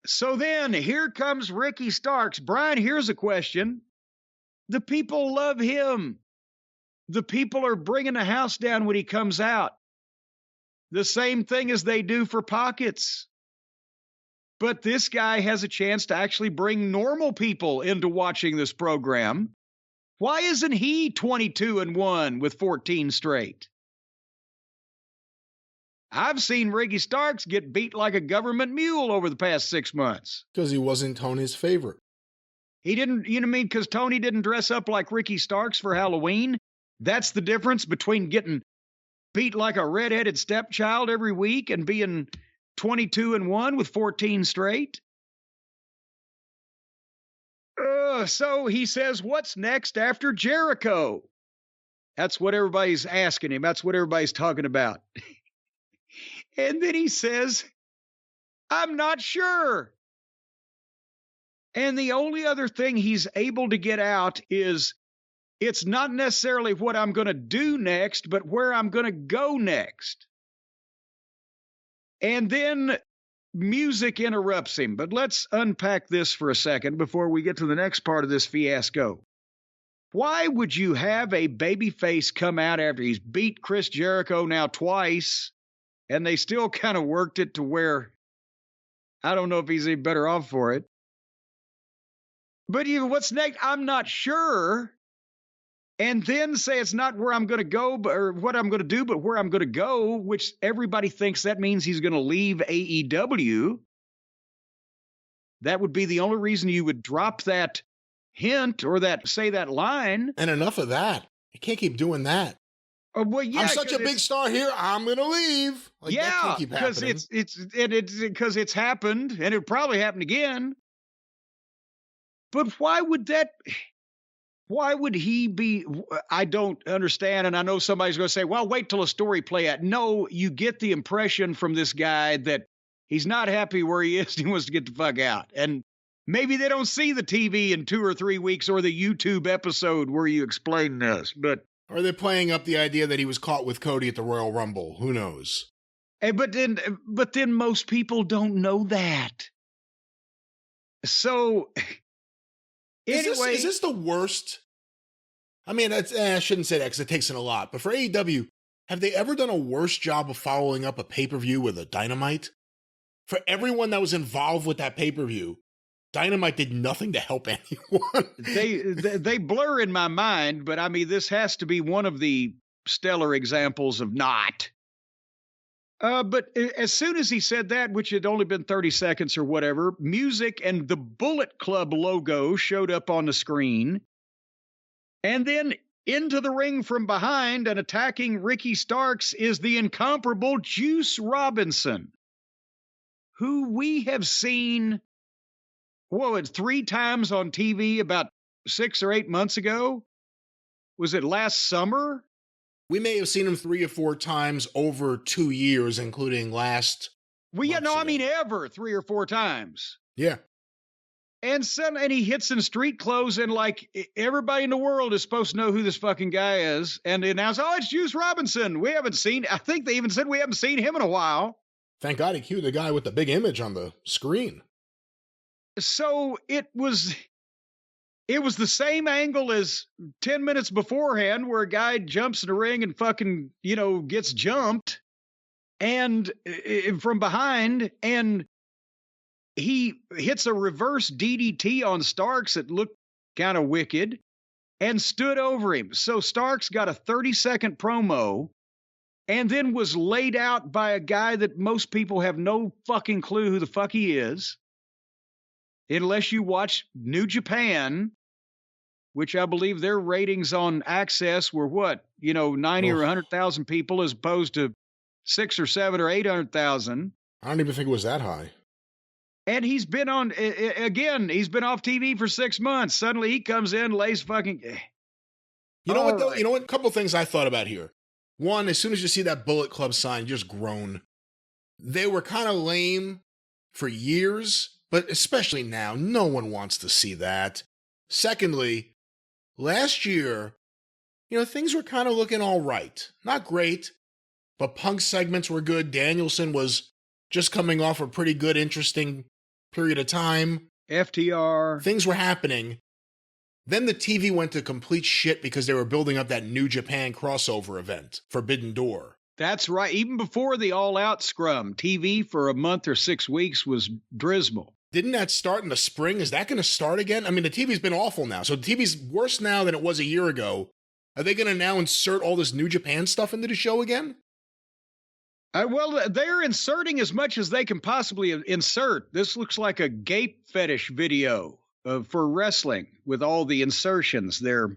So then here comes Ricky Starks. Brian, here's a question. The people love him. The people are bringing the house down when he comes out. The same thing as they do for Pockets. But this guy has a chance to actually bring normal people into watching this program. Why isn't he 22-1 with 14 straight? I've seen Ricky Starks get beat like a government mule over the past 6 months. Because he wasn't Tony's favorite. He didn't, you know what I mean? Because Tony didn't dress up like Ricky Starks for Halloween. That's the difference between getting beat like a redheaded stepchild every week and being 22-1 with 14 straight. So he says, what's next after Jericho? That's what everybody's asking him. That's what everybody's talking about. And then he says, I'm not sure. And the only other thing he's able to get out is, it's not necessarily what I'm going to do next, but where I'm going to go next. And then music interrupts him. But let's unpack this for a second before we get to the next part of this fiasco. Why would you have a babyface come out after he's beat Chris Jericho now twice, and they still kind of worked it to where I don't know if he's any better off for it. But even what's next? I'm not sure. And then say it's not where I'm going to go, or what I'm going to do, but where I'm going to go, which everybody thinks that means he's going to leave AEW. That would be the only reason you would drop that hint or say that line. And enough of that. You can't keep doing that. Well, yeah, I'm such a big star here, I'm going to leave. Like, yeah, that can't keep happening. Because it's happened, and it'll probably happen again. But why would he be? I don't understand. And I know somebody's going to say, well, wait till a story play out. No, you get the impression from this guy that he's not happy where he is. He wants to get the fuck out. And maybe they don't see the TV in 2 or 3 weeks or the YouTube episode where you explain this. But are they playing up the idea that he was caught with Cody at the Royal Rumble? Who knows? But then most people don't know that. So anyway, is this the worst? I mean, I shouldn't say that because it takes in a lot. But for AEW, have they ever done a worse job of following up a pay-per-view with a Dynamite? For everyone that was involved with that pay-per-view, Dynamite did nothing to help anyone. they blur in my mind, but I mean, this has to be one of the stellar examples of not. But as soon as he said that, which had only been 30 seconds or whatever, music and the Bullet Club logo showed up on the screen. And then into the ring from behind and attacking Ricky Starks is the incomparable Juice Robinson, who we have seen, it's 3 times on TV about 6 or 8 months ago. Was it last summer? We may have seen him 3 or 4 times over 2 years, including last. Well, yeah, no, I mean ever 3 or 4 times. Yeah. And he hits in street clothes, and like everybody in the world is supposed to know who this fucking guy is. And they announce, it's Juice Robinson. I think they even said we haven't seen him in a while. Thank God he cued the guy with the big image on the screen. So it was the same angle as 10 minutes beforehand, where a guy jumps in the ring and fucking, gets jumped and from behind, and he hits a reverse DDT on Starks that looked kind of wicked and stood over him. So Starks got a 30-second promo and then was laid out by a guy that most people have no fucking clue who the fuck he is, unless you watch New Japan, which I believe their ratings on Access were 90 or 100,000 people as opposed to 6 or 7 or 800,000. I don't even think it was that high. And he's been on, again, he's been off TV for 6 months. Suddenly he comes in, lays fucking. You know what, though? You know what? A couple things I thought about here. One, as soon as you see that Bullet Club sign, you just groan. They were kind of lame for years, but especially now, no one wants to see that. Secondly, last year, things were kind of looking all right. Not great, but Punk's segments were good. Danielson was just coming off a pretty good, interesting period of time. FTR. Things were happening. Then the TV went to complete shit because they were building up that New Japan crossover event, Forbidden Door. That's right. Even before the all-out scrum, TV for a month or 6 weeks was dismal. Didn't that start in the spring? Is that going to start again? I mean, the TV's been awful now. So the TV's worse now than it was a year ago. Are they going to now insert all this New Japan stuff into the show again? Well, they're inserting as much as they can possibly insert. This looks like a gape fetish video for wrestling with all the insertions. They're